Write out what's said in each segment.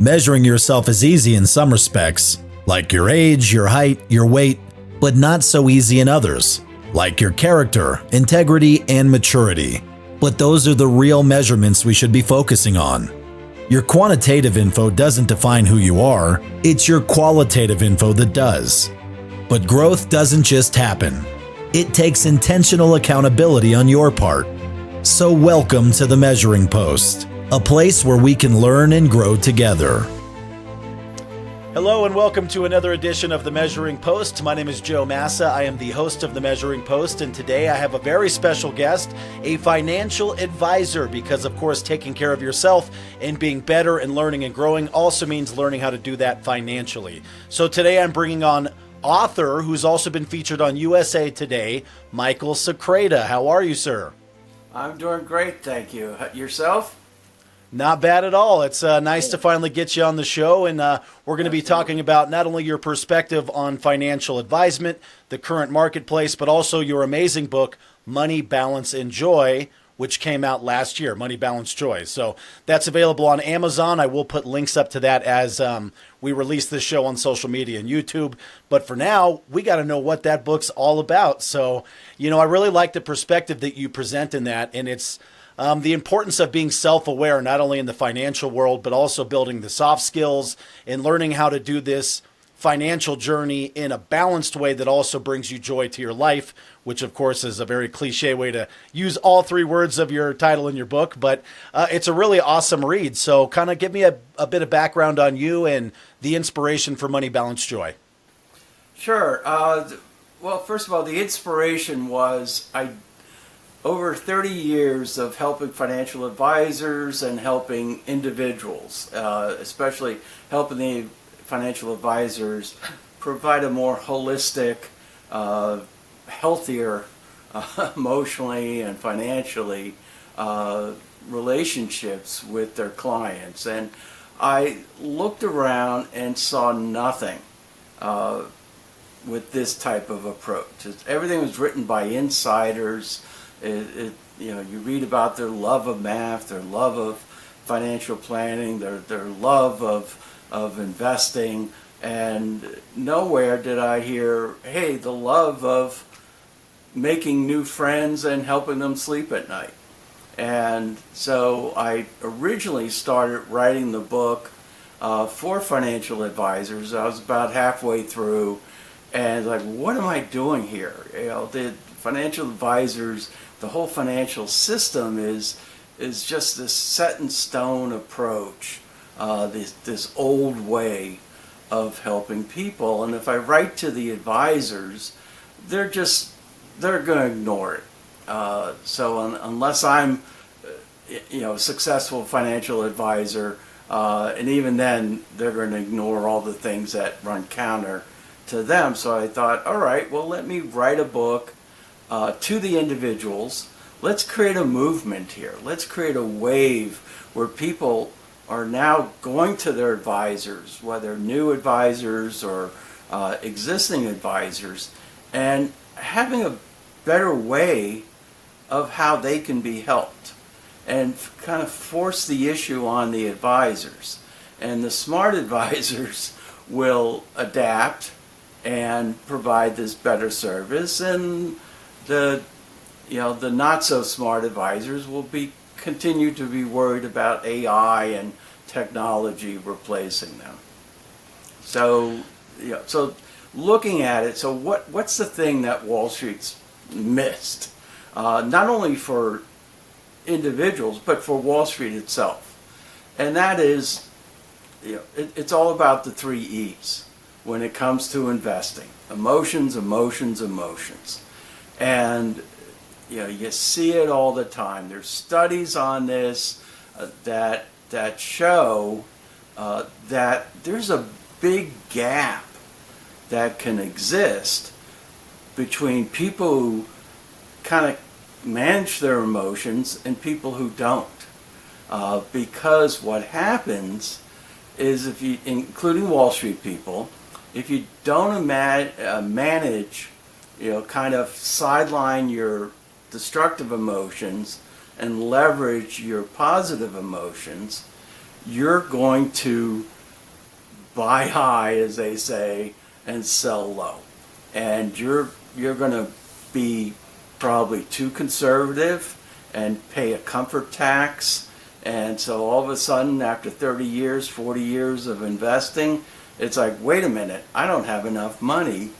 Measuring yourself is easy in some respects, like your age, your height, your weight, but not so easy in others, like your character, integrity, and maturity. But those are the real measurements we should be focusing on. Your quantitative info doesn't define who you are, it's your qualitative info that does. But growth doesn't just happen. It takes intentional accountability on your part. So welcome to the Measuring Post, a place where we can learn and grow together. Hello and welcome to another edition of the Measuring Post. My name is Joe Massa. I am the host of the Measuring Post, and today I have a very special guest, a financial advisor, because of course taking care of yourself and being better and learning and growing also means learning how to do that financially. So today I'm bringing on author who's also been featured on USA Today, Michael Sakraida. How are you, sir? I'm doing great, thank you. Yourself? Not bad at all. It's nice to finally get you on the show, and we're going to be talking about not only your perspective on financial advisement, the current marketplace, but also your amazing book, Money, Balance, and Joy, which came out last year, Money, Balance, Joy. So that's available on Amazon. I will put links up to that as we release this show on social media and YouTube. But for now, we got to know what that book's all about. So, I really like the perspective that you present in that, and it's the importance of being self-aware, not only in the financial world, but also building the soft skills and learning how to do this financial journey in a balanced way that also brings you joy to your life, which of course is a very cliche way to use all three words of your title in your book, but it's a really awesome read. So kind of give me a bit of background on you and the inspiration for Money, Balance, Joy. Sure. Well, first of all, the inspiration was over 30 years of helping financial advisors and helping individuals, especially helping the financial advisors provide a more holistic, healthier, emotionally and financially relationships with their clients. And I looked around and saw nothing with this type of approach. Everything was written by insiders. You read about their love of math, their love of financial planning, their love of investing, and nowhere did I hear, hey, the love of making new friends and helping them sleep at night. And so I originally started writing the book for financial advisors. I was about halfway through, and like, what am I doing here? The financial advisors, the whole financial system is just this set in stone approach, this old way of helping people. And if I write to the advisors, they're going to ignore it. So unless I'm a successful financial advisor, and even then they're going to ignore all the things that run counter to them. So I thought, all right, well, let me write a book to the individuals. Let's create a movement here. Let's create a wave where people are now going to their advisors, whether new advisors or existing advisors, and having a better way of how they can be helped, and kind of force the issue on the advisors. And the smart advisors will adapt and provide this better service, and the not so smart advisors will continue to be worried about AI and technology replacing them. So looking at it, so what's the thing that Wall Street's missed? Not only for individuals, but for Wall Street itself. And that is, it's all about the 3 E's when it comes to investing. Emotions, emotions, emotions. And you see it all the time. There's studies on this that show that there's a big gap that can exist between people who kind of manage their emotions and people who don't. Because what happens is, if you, including Wall Street people, if you don't manage, kind of sideline your destructive emotions and leverage your positive emotions, you're going to buy high, as they say, and sell low. And you're going to be probably too conservative and pay a comfort tax. And so all of a sudden, after 30 years, 40 years of investing, it's like, wait a minute, I don't have enough money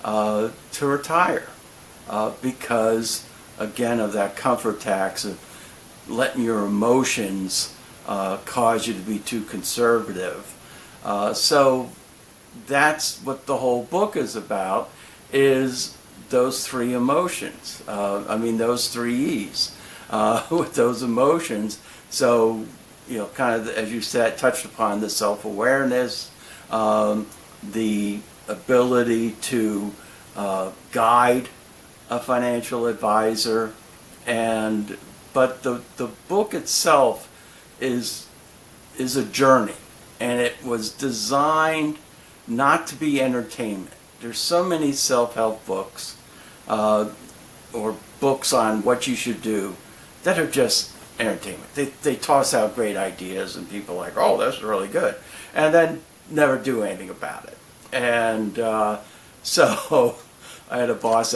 to retire because, again, of that comfort tax of letting your emotions cause you to be too conservative. So that's what the whole book is about, is those three emotions. Those three E's with those emotions. So, kind of, as you said, touched upon the self-awareness, the ability to guide a financial advisor, but the book itself is a journey, and it was designed not to be entertainment. There's so many self-help books or books on what you should do that are just entertainment. They toss out great ideas and people are like, oh, that's really good, and then never do anything about it. And so I had a boss,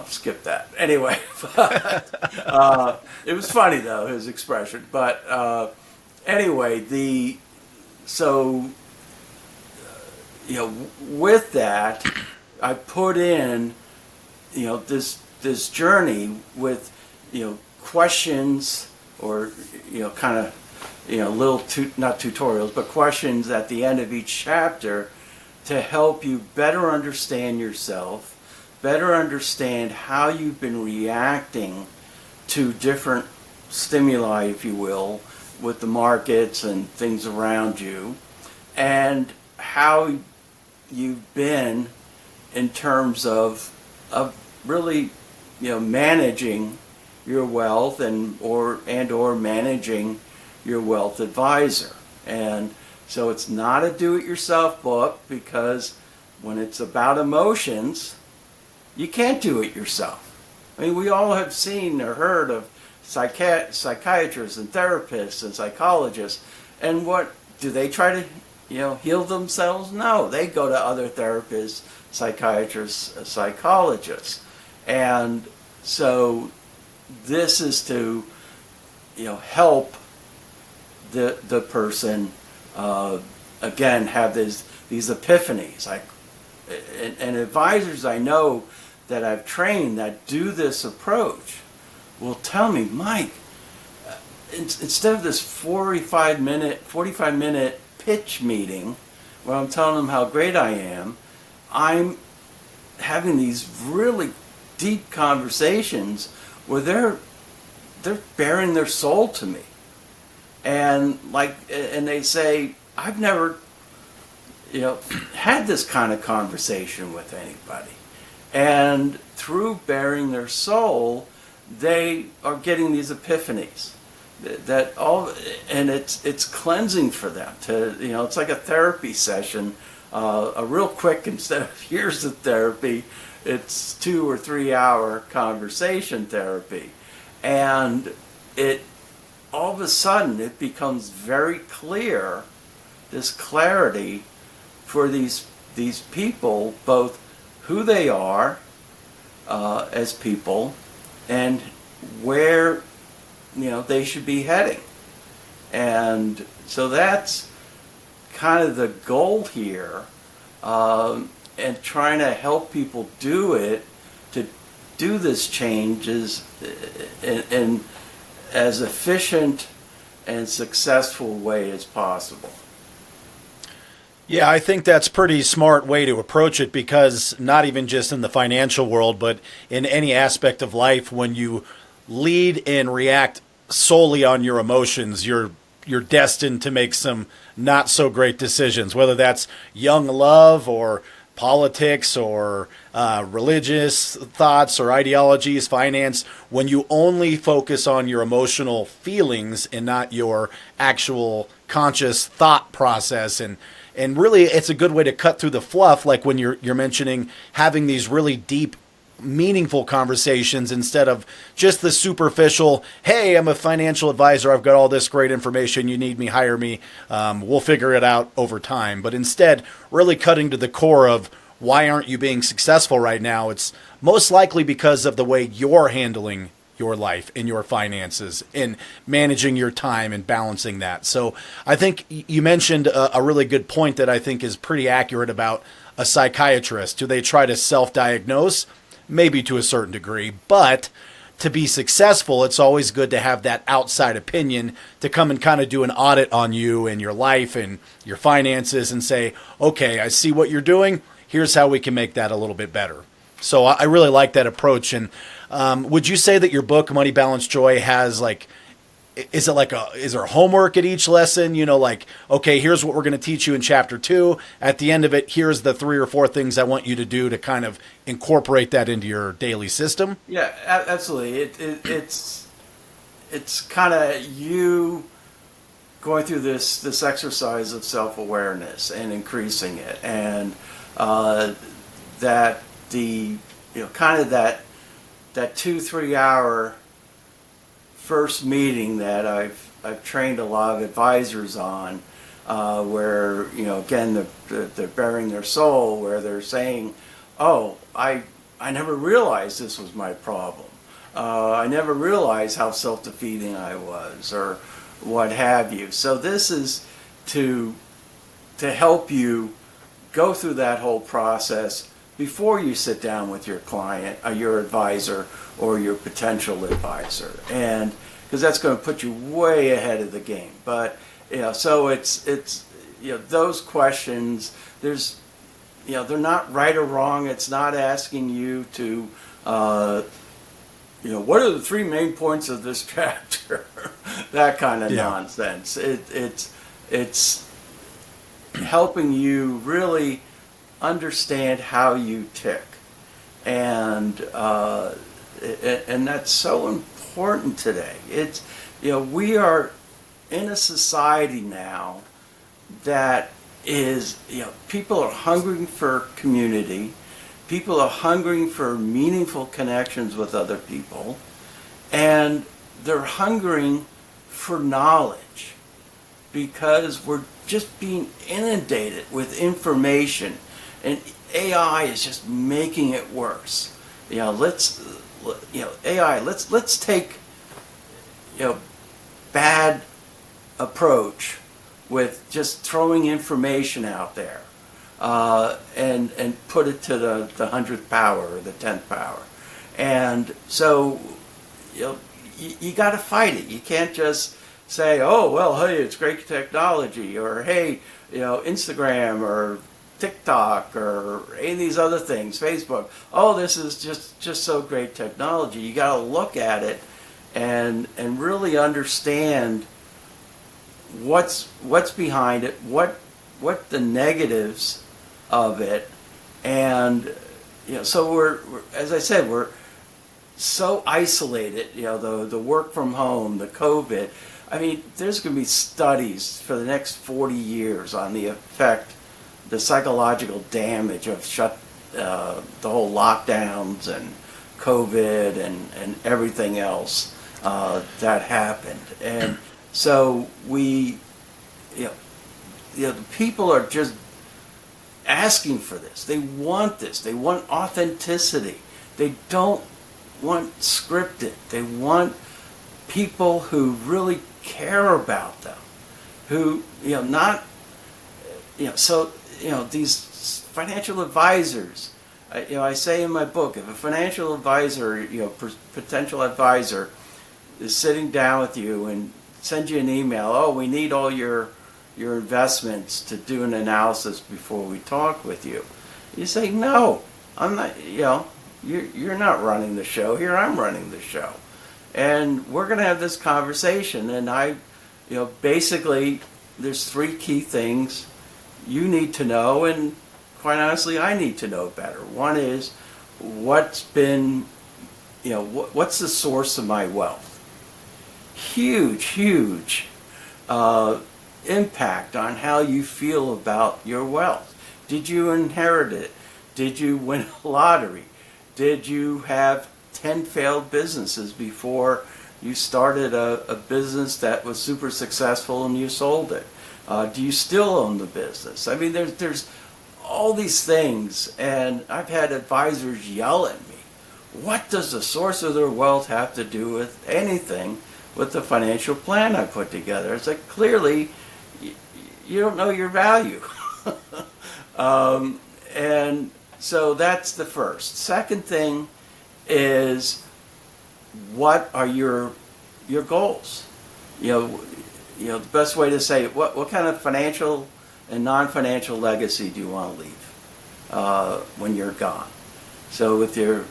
skip that. Anyway, it was funny though, his expression. But anyway, with that, I put in, this journey with, questions or, little, not tutorials, but questions at the end of each chapter to help you better understand yourself, better understand how you've been reacting to different stimuli, if you will, with the markets and things around you, and how you've been in terms of really, managing your wealth and or managing your wealth advisor. And so it's not a do-it-yourself book, because when it's about emotions, you can't do it yourself. I mean, we all have seen or heard of psychiatrists and therapists and psychologists, and what do they try to heal themselves? No, they go to other therapists, psychiatrists, psychologists. And so this is to help the person again have these epiphanies. And advisors I know that I've trained that do this approach will tell me, Mike, instead of this 45 minute pitch meeting where I'm telling them how great I am, I'm having these really deep conversations where they're bearing their soul to me. And they say, I've never had this kind of conversation with anybody. And through bearing their soul, they are getting these epiphanies and it's cleansing for them to, it's like a therapy session, a real quick, instead of years of therapy, it's 2 or 3 hour conversation therapy. And all of a sudden it becomes very clear, this clarity for these people, both who they are as people and where they should be heading. And so that's kind of the goal here, and trying to help people do it, to do this change in as efficient and successful way as possible. Yeah, I think that's a pretty smart way to approach it, because not even just in the financial world, but in any aspect of life, when you lead and react solely on your emotions, you're destined to make some not so great decisions, whether that's young love or politics or religious thoughts or ideologies, finance. When you only focus on your emotional feelings and not your actual conscious thought process, and really it's a good way to cut through the fluff, like when you're mentioning having these really deep meaningful conversations instead of just the superficial, hey, I'm a financial advisor, I've got all this great information, you need me, hire me, we'll figure it out over time. But instead, really cutting to the core of why aren't you being successful right now? It's most likely because of the way you're handling your life and your finances and managing your time and balancing that. So I think you mentioned a really good point that I think is pretty accurate about a psychiatrist. Do they try to self-diagnose? Maybe to a certain degree, but to be successful, it's always good to have that outside opinion to come and kind of do an audit on you and your life and your finances and say, okay, I see what you're doing. Here's how we can make that a little bit better. So I really like that approach. And would you say that your book, Money, Balance, Joy, has like, is there homework at each lesson? You know, like, okay, here's what we're going to teach you in chapter 2. At the end of it, here's the 3 or 4 things I want you to do to kind of incorporate that into your daily system. Yeah, absolutely. It's kind of you going through this exercise of self-awareness and increasing it, and that the kind of that 2-3 hour first meeting that I've trained a lot of advisors on, where again they're bearing their soul, where they're saying, "Oh, I never realized this was my problem. I never realized how self-defeating I was, or what have you." So this is to help you go through that whole process before you sit down with your client, your advisor, or your potential advisor, and because that's going to put you way ahead of the game. But so it's those questions. There's they're not right or wrong. It's not asking you to what are the 3 main points of this chapter, that kind of nonsense. It's helping you really understand how you tick, and that's so important today. It's we are in a society now that is people are hungering for community, people are hungering for meaningful connections with other people, and they're hungering for knowledge because we're just being inundated with information. And AI is just making it worse. Let's take bad approach with just throwing information out there, and put it to the 100th power or the 10th power. And so you got to fight it. You can't just say, oh well, hey, it's great technology, or hey, Instagram or TikTok or any of these other things, Facebook. Oh, this is just so great technology. You got to look at it and really understand what's behind it, what the negatives of it, and so we're as I said, we're so isolated. The work from home, the COVID. I mean, there's going to be studies for the next 40 years on the effect, the psychological damage of the whole lockdowns and COVID and everything else that happened. And so the people are just asking for this. They want this. They want authenticity. They don't want scripted. They want people who really care about them, who these financial advisors. I say in my book, if a financial advisor, potential advisor, is sitting down with you and send you an email, oh, we need all your investments to do an analysis before we talk with you. You say, no, I'm not. You're not running the show here. I'm running the show, and we're going to have this conversation. And basically, there's 3 key things you need to know, and quite honestly, I need to know better. One is, what's the source of my wealth? Huge impact on how you feel about your wealth. Did you inherit it? Did you win a lottery? Did you have 10 failed businesses before you started a business that was super successful and you sold it? Do you still own the business? I mean, there's all these things, and I've had advisors yell at me, what does the source of their wealth have to do with anything with the financial plan I put together? It's like, clearly, you don't know your value. And so that's the first. Second thing is, what are your goals? You know, the best way to say it, what kind of financial and non-financial legacy do you want to leave when you're gone? So with your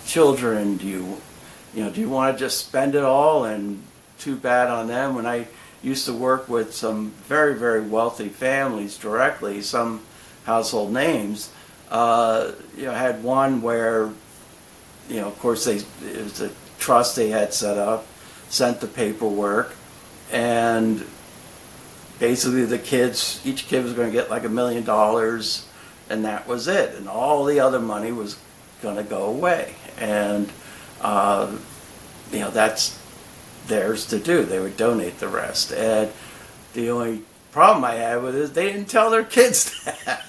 children, do you want to just spend it all, and too bad on them? When I used to work with some very, very wealthy families directly, some household names, I had one where, of course, it was a trust they had set up, sent the paperwork, and basically each kid was going to get like $1 million, and that was it. And all the other money was going to go away. And, that's theirs to do. They would donate the rest. And the only problem I had with it is they didn't tell their kids that.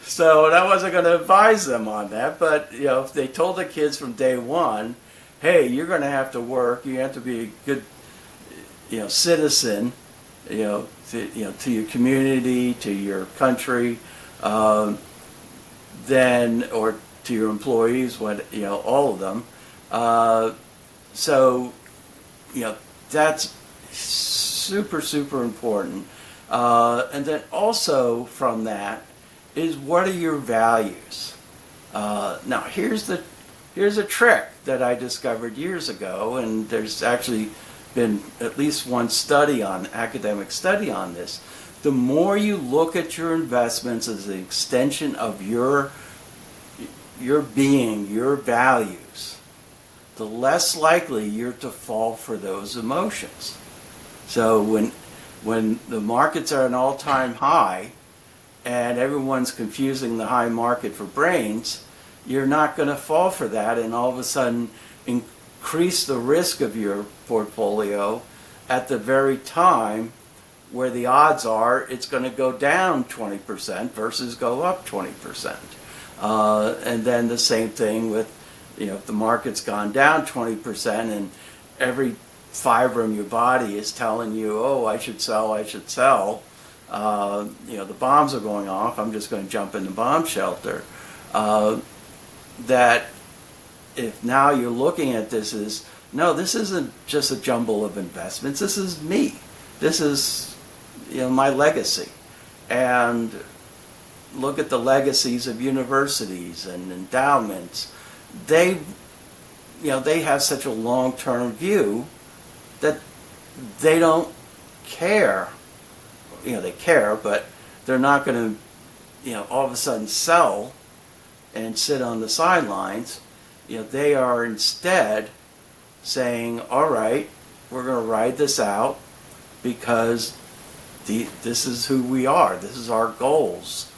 So I wasn't going to advise them on that. But, if they told the kids from day one, hey, you're going to have to work, you have to be a good, citizen, to your community, to your country, then, or to your employees, all of them. So, that's super, super important. And then also from that is, what are your values? Now, here's a trick that I discovered years ago, and there's actually been at least one academic study on this. The more you look at your investments as an extension of your being, your values, the less likely you're to fall for those emotions. So when the markets are an all-time high and everyone's confusing the high market for brains, you're not going to fall for that and all of a sudden increase the risk of your portfolio at the very time where the odds are it's going to go down 20% versus go up 20%. And then the same thing with, if the market's gone down 20% and every fiber in your body is telling you, oh, I should sell, the bombs are going off, I'm just going to jump in the bomb shelter. That if now you're looking at this as, no, this isn't just a jumble of investments, this is me. This is, my legacy. And look at the legacies of universities and endowments. They have such a long-term view that they don't care. They care, but they're not going to, all of a sudden sell and sit on the sidelines. They are instead saying, all right, we're going to ride this out because this is who we are. This is our goals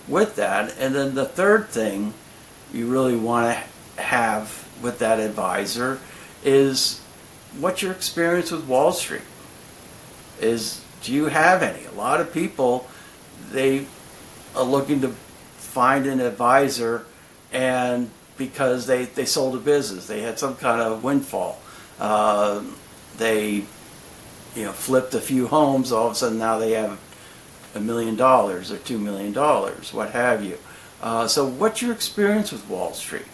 with that. And then the third thing you really want to have with that advisor is, what's your experience with Wall Street? Do you have any? A lot of people, they are looking to find an advisor, and because they sold a business, they had some kind of windfall. They flipped a few homes, all of a sudden now they have $1 million or $2 million, what have you. So what's your experience with Wall Street?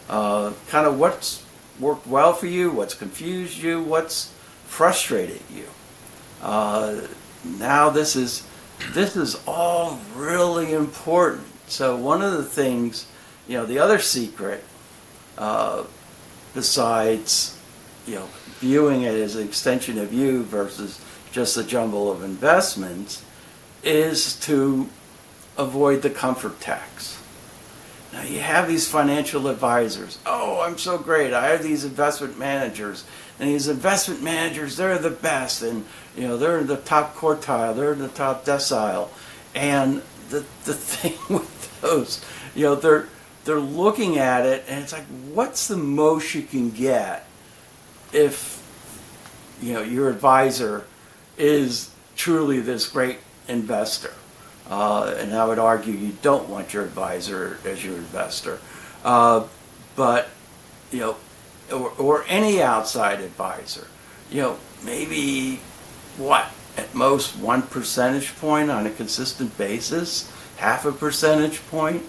Kind of what's worked well for you, what's confused you, what's frustrated you? Now this is all really important. So one of the things, the other secret, besides, viewing it as an extension of you versus just a jumble of investments, is to avoid the comfort tax. Now you have these financial advisors. Oh, I'm so great. I have these investment managers. And these investment managers, they're the best. And, they're in the top quartile. They're in the top decile. And the thing with those, they're looking at it, and it's like, what's the most you can get if your advisor is truly this great investor? And I would argue you don't want your advisor as your investor, but or any outside advisor, maybe at most 1 percentage point on a consistent basis, half a percentage point.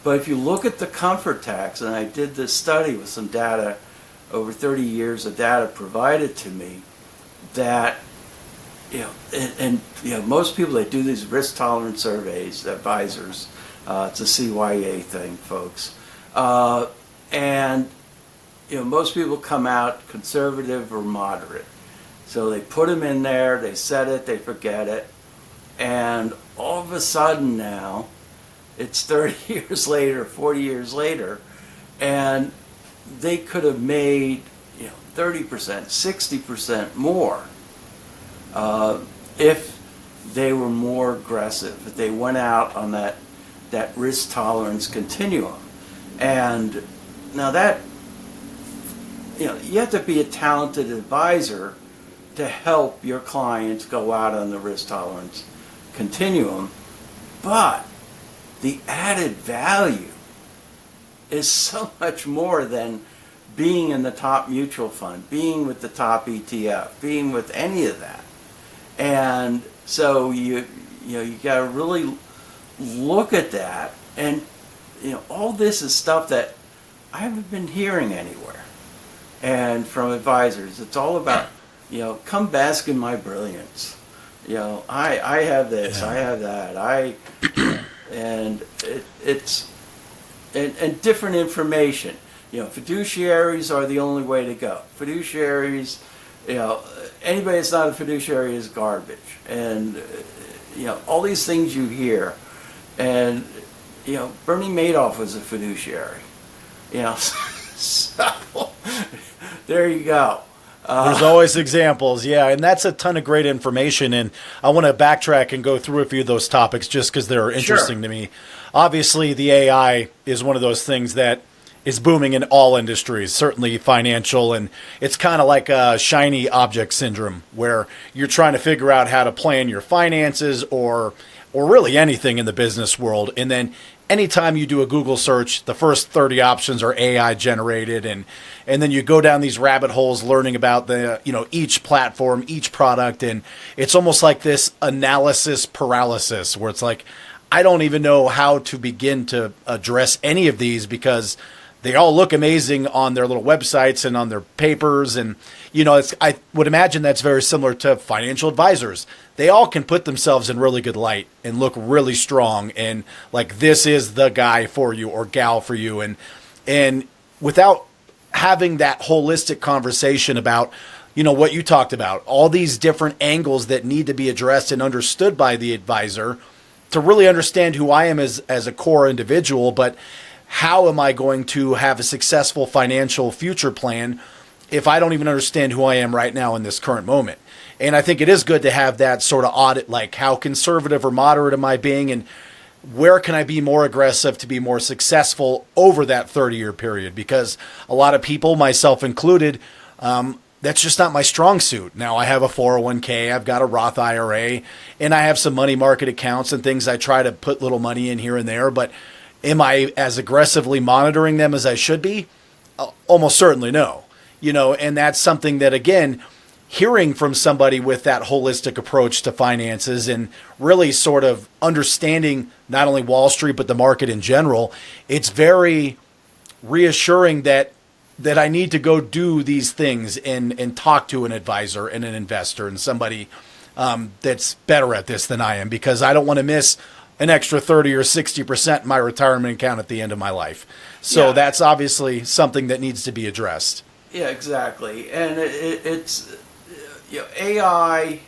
But if you look at the comfort tax, and I did this study with some data, over 30 years of data provided to me, that most people that do these risk tolerance surveys, advisors, it's a CYA thing, folks, and most people come out conservative or moderate. So they put them in there, they set it, they forget it, and all of a sudden now, it's 30 years later, 40 years later, and they could have made 30%, 60% more if they were more aggressive, if they went out on that risk tolerance continuum. And now that, you have to be a talented advisor to help your clients go out on the risk tolerance continuum, but the added value is so much more than being in the top mutual fund, being with the top ETF, being with any of that. And so you got to really look at that. And all this is stuff that I haven't been hearing anywhere, and from advisors. It's all about come bask in my brilliance. I have this, I have that, and it's different information. Fiduciaries are the only way to go. Fiduciaries, anybody that's not a fiduciary is garbage. And, all these things you hear. And, Bernie Madoff was a fiduciary. So there you go. There's always examples, yeah, and that's a ton of great information, and I want to backtrack and go through a few of those topics just because they're interesting to me. Obviously, the AI is one of those things that is booming in all industries, certainly financial, and it's kind of like a shiny object syndrome where you're trying to figure out how to plan your finances or really anything in the business world, and then anytime you do a Google search, the first 30 options are AI generated, and then you go down these rabbit holes learning about the each platform, each product, and it's almost like this analysis paralysis where it's like I don't even know how to begin to address any of these because they all look amazing on their little websites and on their papers, and I would imagine that's very similar to financial advisors. They all can put themselves in really good light and look really strong and like this is the guy for you or gal for you, and without having that holistic conversation about what you talked about, all these different angles that need to be addressed and understood by the advisor to really understand who I am as a core individual, but how am I going to have a successful financial future plan if I don't even understand who I am right now in this current moment? And I think it is good to have that sort of audit, like how conservative or moderate am I being, and where can I be more aggressive to be more successful over that 30-year period? Because a lot of people, myself included, that's just not my strong suit. Now I have a 401k, I've got a Roth IRA, and I have some money market accounts and things I try to put little money in here and there, but am I as aggressively monitoring them as I should be? Almost certainly no. And that's something that, again, hearing from somebody with that holistic approach to finances and really sort of understanding not only Wall Street, but the market in general, it's very reassuring that I need to go do these things and talk to an advisor and an investor and somebody that's better at this than I am, because I don't want to miss an extra 30 or 60% in my retirement account at the end of my life. So that's obviously something that needs to be addressed. Yeah, exactly. And it's AI,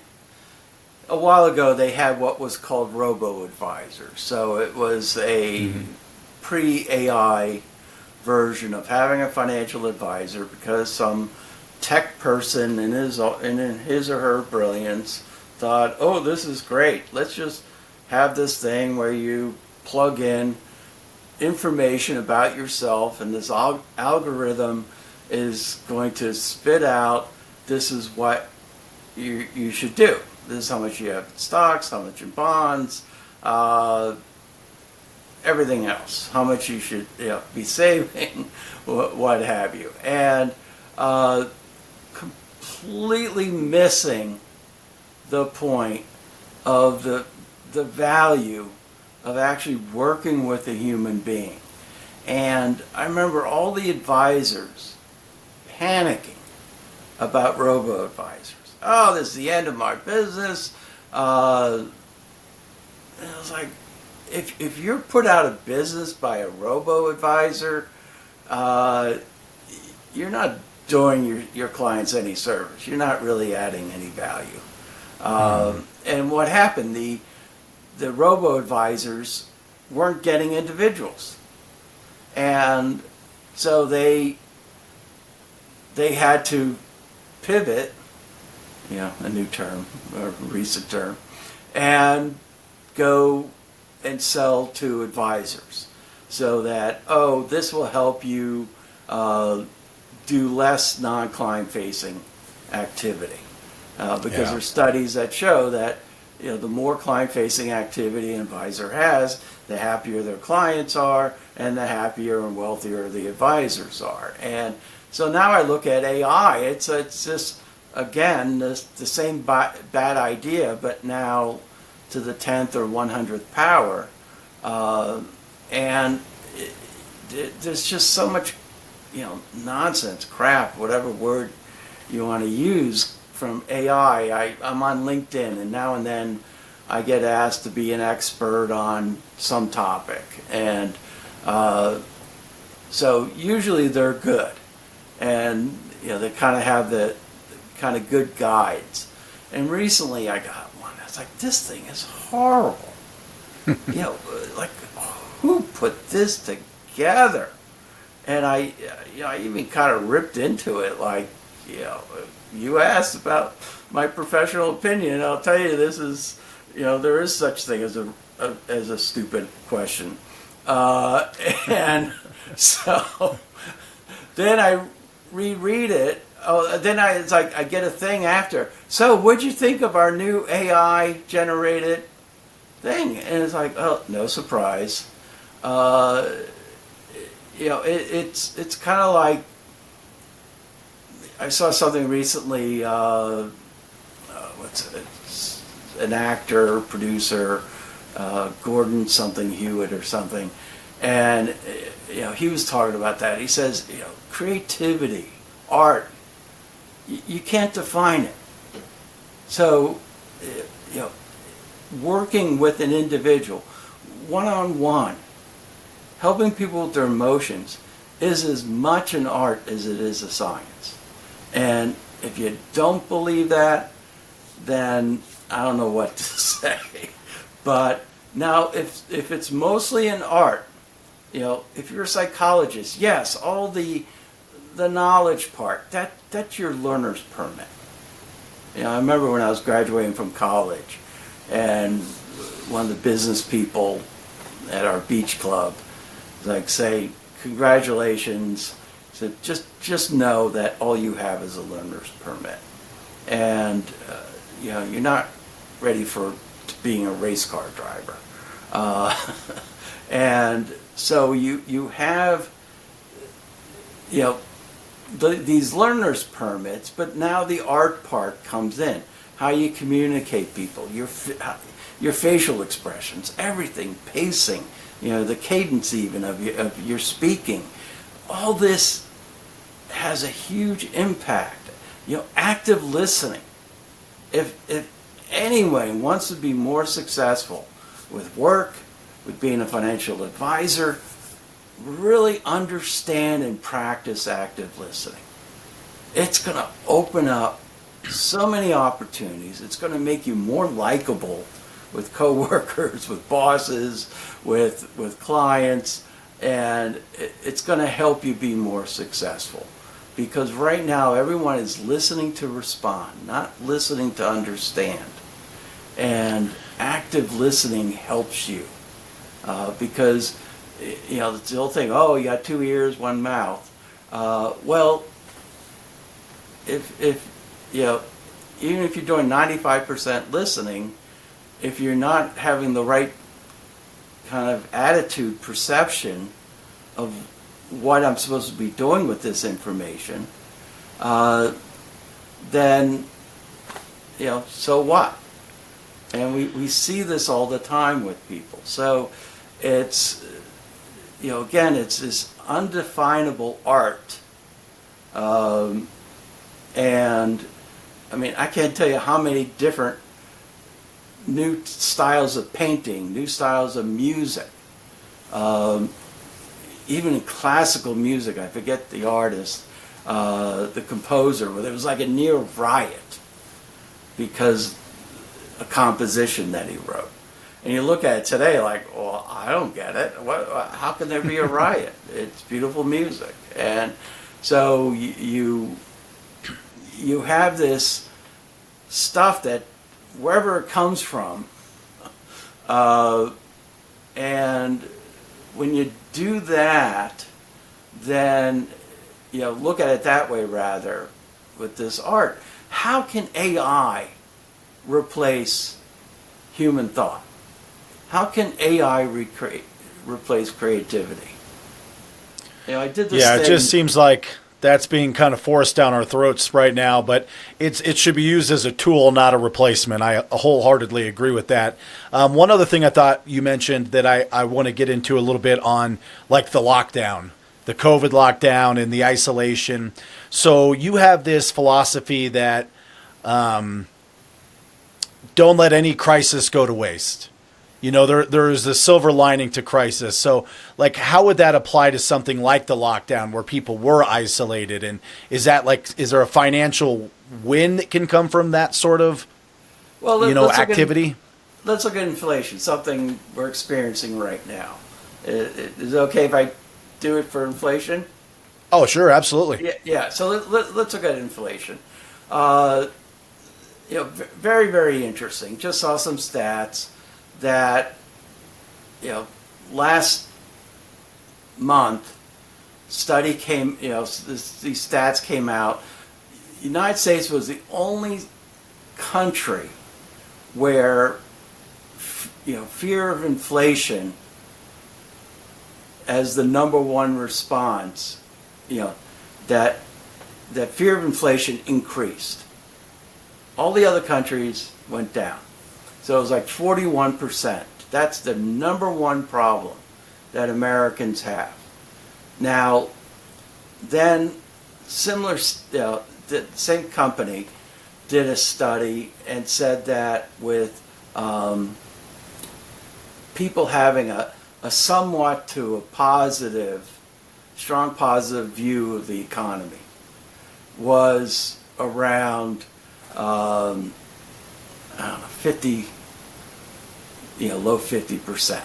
a while ago they had what was called robo-advisor. So it was a pre-AI version of having a financial advisor, because some tech person in his or her brilliance thought, this is great. Let's just have this thing where you plug in information about yourself, and this algorithm is going to spit out, this is what you should do. This is how much you have in stocks, how much in bonds, everything else, how much you should be saving, what have you. And completely missing the point of the value of actually working with a human being. And I remember all the advisors panicking about robo-advisors. Oh, this is the end of my business. And I was like, if you're put out of business by a robo-advisor, you're not doing your clients any service. You're not really adding any value. And what happened, the robo-advisors weren't getting individuals. And so they had to pivot, a new term, or recent term, and go and sell to advisors so that, this will help you do less non-client facing activity. Because there's studies that show that the more client-facing activity an advisor has, the happier their clients are, and the happier and wealthier the advisors are. And so now I look at AI. It's just again the same bad idea, but now to the 10th or 100th power. And there's just so much, nonsense, crap, whatever word you want to use, from AI. I'm on LinkedIn, and now and then I get asked to be an expert on some topic. And so usually they're good. And they kind of have the kind of good guides. And recently I got one. I was like, this thing is horrible. Like, who put this together? And I even kind of ripped into it, like, you asked about my professional opinion, and I'll tell you, this is, there is such thing as a stupid question. And so then I reread it. Then it's like I get a thing after. So what'd you think of our new AI generated thing? And it's like, no surprise. It's kind of like, I saw something recently, an actor, producer, Gordon something Hewitt or something, and he was talking about that. He says, creativity, art, you can't define it. So, working with an individual, one-on-one, helping people with their emotions is as much an art as it is a science. And if you don't believe that, then I don't know what to say. But now, if it's mostly an art, if you're a psychologist, yes, all the knowledge part, that's your learner's permit. I remember when I was graduating from college, and one of the business people at our beach club, like, say, congratulations. So just know that all you have is a learner's permit, and you're not ready for being a race car driver, and so you have these learner's permits, but now the art part comes in. How you communicate people, your facial expressions, everything, pacing, the cadence even of your speaking. All this has a huge impact. Active listening. If anyone wants to be more successful with work, with being a financial advisor, really understand and practice active listening. It's going to open up so many opportunities. It's going to make you more likable with coworkers, with bosses, with clients, and it's going to help you be more successful. Because right now everyone is listening to respond, not listening to understand. And active listening helps you because you know, it's the old thing, oh, you got two ears, one mouth. Well, if you know, even if you're doing 95% listening, if you're not having the right kind of attitude, perception of what I'm supposed to be doing with this information, then, you know, so what? And we see this all the time with people. So it's, you know, again, it's this undefinable art. And I mean, I can't tell you how many different new styles of painting, new styles of music, even in classical music, I forget the artist, the composer, where there was like a near riot because a composition that he wrote. And you look at it today like, well, I don't get it. How can there be a riot? It's beautiful music. And so you have this stuff that wherever it comes from, and when you do that, then, you know, look at it that way rather with this art. How can AI replace human thought? How can AI replace creativity? You know, I did this Yeah, thing. it just seems like that's being kind of forced down our throats right now, but it should be used as a tool, not a replacement. I wholeheartedly agree with that. One other thing I thought you mentioned that I want to get into a little bit on, like the lockdown, the COVID lockdown and the isolation. So you have this philosophy that don't let any crisis go to waste. You know, there is a silver lining to crisis. So, like, how would that apply to something like the lockdown where people were isolated? And is there a financial win that can come from that sort of, activity? Let's look at inflation, something we're experiencing right now. Is it okay if I do it for inflation? Oh, sure, absolutely. Yeah. So let's look at inflation. Very, very interesting. Just saw some stats that, last month, these stats came out. The United States was the only country where, fear of inflation as the number one response, that fear of inflation increased. All the other countries went down. So it was like 41%. That's the number one problem that Americans have. Now, then the same company did a study and said that with people having a somewhat to a strong positive view of the economy was around 50, low 50%.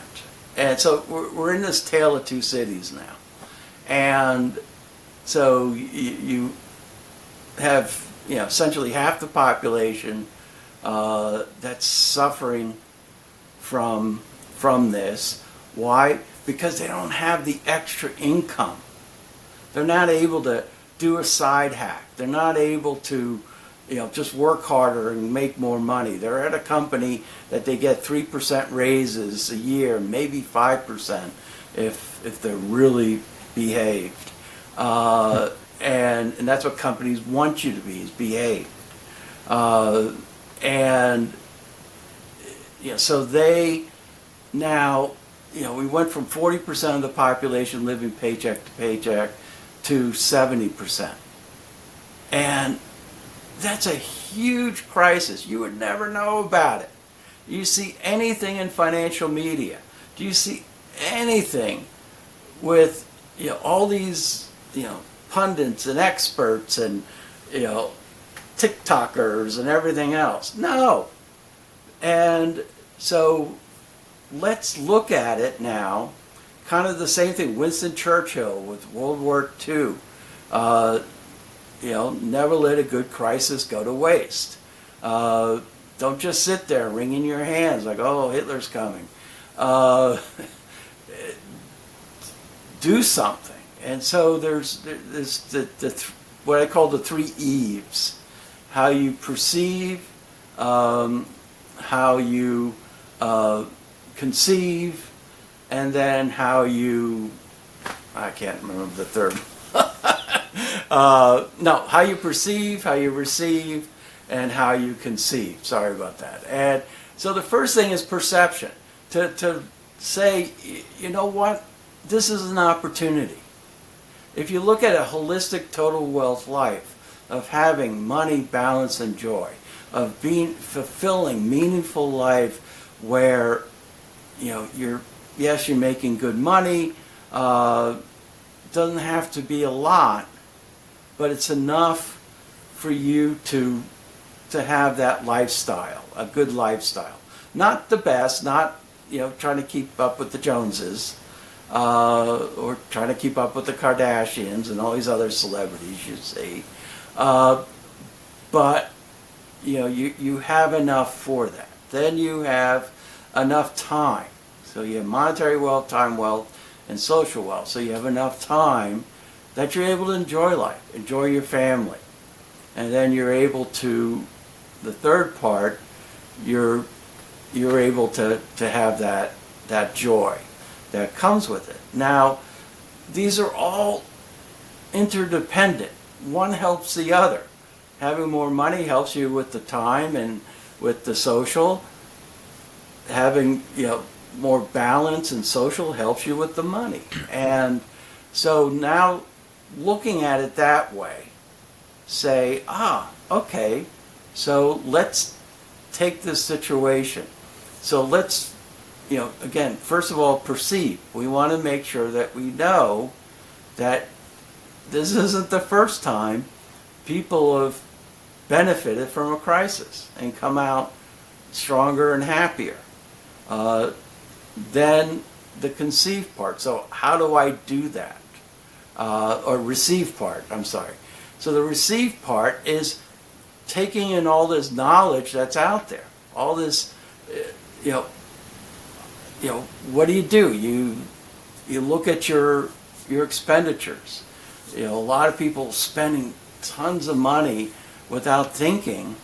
And so we're in this tale of two cities now. And so you have, essentially half the population that's suffering from this. Why? Because they don't have the extra income. They're not able to do a side hack. They're not able to just work harder and make more money. They're at a company that they get 3% raises a year, maybe 5% if they're really behaved. And that's what companies want you to be, is behave. So they now, we went from 40% of the population living paycheck to paycheck to 70%. And that's a huge crisis. You would never know about it. You see anything in financial media? Do you see anything with all these pundits and experts and TikTokers and everything else? No. And so let's look at it now. Kind of the same thing. Winston Churchill with World War II. Never let a good crisis go to waste. Don't just sit there wringing your hands like, oh, Hitler's coming. do something. And so there's what I call the 3 Eves: how you perceive, how you conceive, and then how you, I can't remember the third. No, how you perceive, how you receive, and how you conceive. Sorry about that. And so the first thing is perception. To say, you know what, this is an opportunity. If you look at a holistic total wealth life, of having money, balance, and joy, of being fulfilling, meaningful life where, you're making good money, doesn't have to be a lot, but it's enough for you to have that lifestyle, a good lifestyle. Not the best, not, trying to keep up with the Joneses, or trying to keep up with the Kardashians and all these other celebrities you see. But, you have enough for that. Then you have enough time. So you have monetary wealth, time wealth, and social wealth. So you have enough time that you're able to enjoy life, enjoy your family. And then you're able to, the third part, you're able to have that joy that comes with it. Now, these are all interdependent. One helps the other. Having more money helps you with the time and with the social. Having, more balance and social helps you with the money. And so now, looking at it that way, say, okay, so let's take this situation. So let's, again, first of all, perceive. We want to make sure that we know that this isn't the first time people have benefited from a crisis and come out stronger and happier. Then the conceive part. So how do I do that? Or receive part, I'm sorry. So the receive part is taking in all this knowledge that's out there. All this, what do? You look at your expenditures. A lot of people spending tons of money without thinking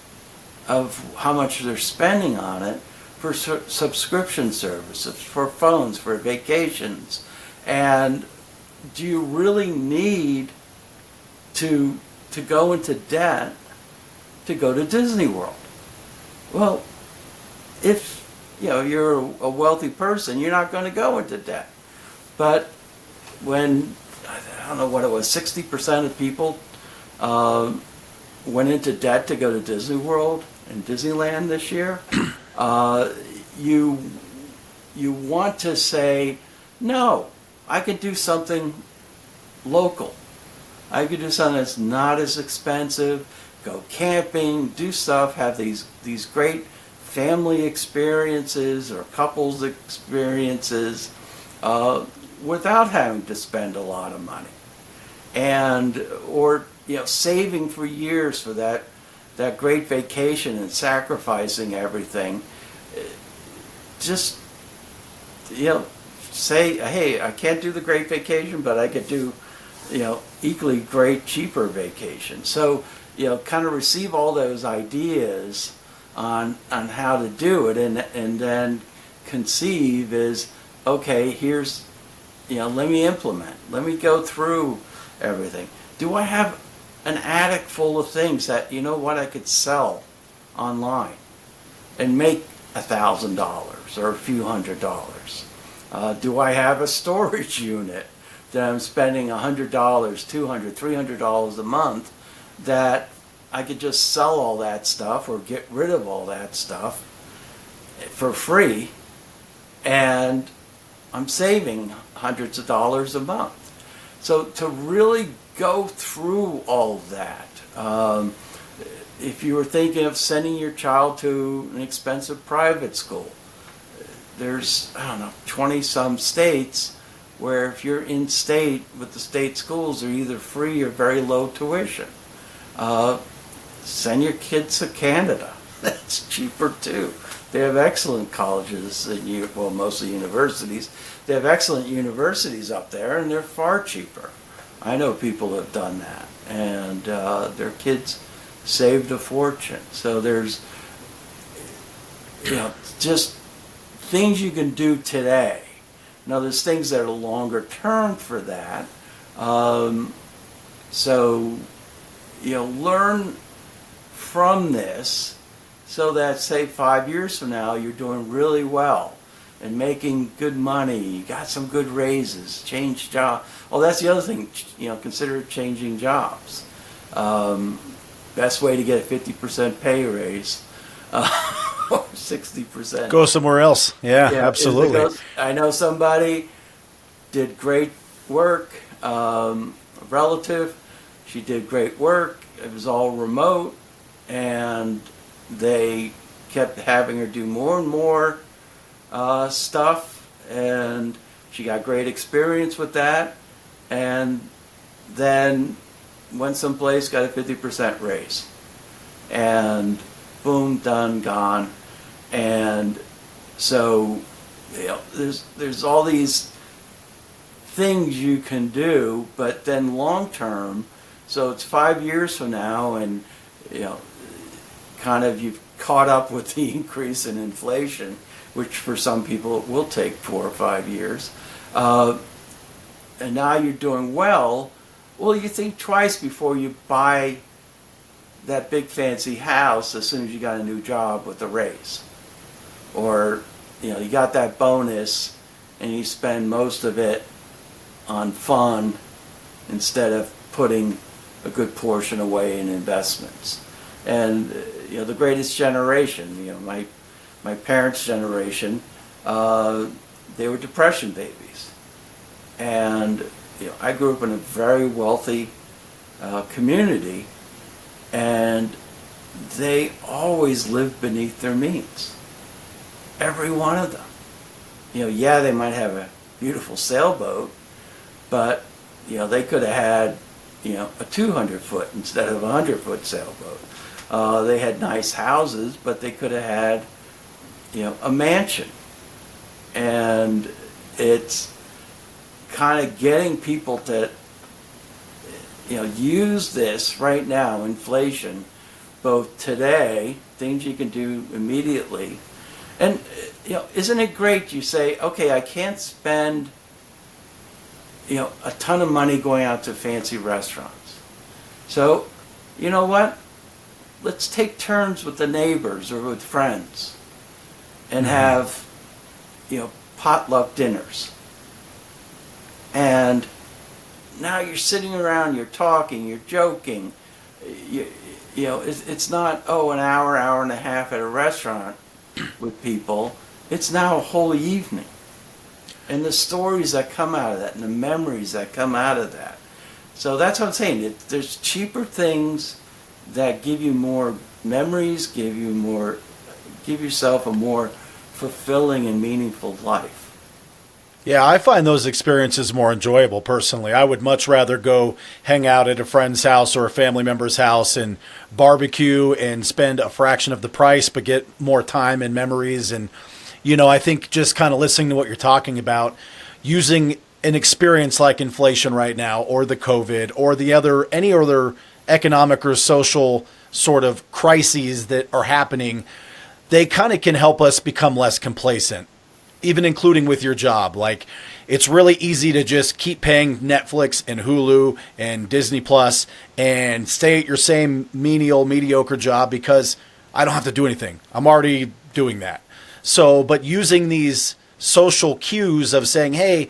of how much they're spending on it for subscription services, for phones, for vacations. And do you really need to go into debt to go to Disney World? Well, if you're a wealthy person, you're not going to go into debt. But when, I don't know what it was, 60% of people went into debt to go to Disney World and Disneyland this year, you want to say, no, I could do something local. I could do something that's not as expensive, go camping, do stuff, have these great family experiences or couples experiences without having to spend a lot of money. Or saving for years for that great vacation and sacrificing everything. Just, say, hey, I can't do the great vacation, but I could do, equally great, cheaper vacation. So, kind of receive all those ideas on how to do it, and then conceive is, okay, here's, let me implement. Let me go through everything. Do I have an attic full of things that, I could sell online and make $1,000 or a few $100s? Do I have a storage unit that I'm spending $100, $200, $300 a month that I could just sell all that stuff or get rid of all that stuff for free, and I'm saving hundreds of dollars a month? So to really go through all of that, if you were thinking of sending your child to an expensive private school, there's, 20-some states where if you're in state with the state schools, they're either free or very low tuition. Send your kids to Canada. That's cheaper too. They have excellent colleges, well, mostly universities. They have excellent universities up there, and they're far cheaper. I know people have done that, and their kids saved a fortune. So there's, just things you can do today. Now, there's things that are longer term for that. So, learn from this so that, say, 5 years from now, you're doing really well and making good money. You got some good raises, change job. Oh, that's the other thing, consider changing jobs. Best way to get a 50% pay raise. Or 60%. Go somewhere else. Yeah, absolutely. I know somebody did great work, a relative, she did great work. It was all remote, and they kept having her do more and more stuff, and she got great experience with that, and then went someplace, got a 50% raise. And boom, done, gone. And so, there's all these things you can do, but then long term, so it's 5 years from now, and kind of you've caught up with the increase in inflation, which for some people it will take 4 or 5 years. And now you're doing well. Well, you think twice before you buy that big fancy house as soon as you got a new job with a raise. Or, you got that bonus and you spend most of it on fun instead of putting a good portion away in investments. And, the greatest generation, my parents' generation, they were Depression babies. And, I grew up in a very wealthy community, and they always lived beneath their means. Every one of them. They might have a beautiful sailboat, but, they could have had, a 200-foot instead of a 100-foot sailboat. They had nice houses, but they could have had, a mansion. And it's kind of getting people to use this right now, inflation, both today, things you can do immediately, and isn't it great? You say, okay, I can't spend a ton of money going out to fancy restaurants, so you know what? Let's take turns with the neighbors or with friends, and have potluck dinners. And now you're sitting around, you're talking, you're joking. It's not, an hour and a half at a restaurant with people. It's now a whole evening. And the stories that come out of that and the memories that come out of that. So that's what I'm saying. There's cheaper things that give you more memories, give yourself a more fulfilling and meaningful life. Yeah, I find those experiences more enjoyable personally. I would much rather go hang out at a friend's house or a family member's house and barbecue and spend a fraction of the price but get more time and memories. And, I think just kind of listening to what you're talking about, using an experience like inflation right now, or the COVID, or any other economic or social sort of crises that are happening, they kind of can help us become less complacent. Even including with your job. Like, it's really easy to just keep paying Netflix and Hulu and Disney Plus and stay at your same mediocre job because I don't have to do anything. I'm already doing that. So, but using these social cues of saying, hey,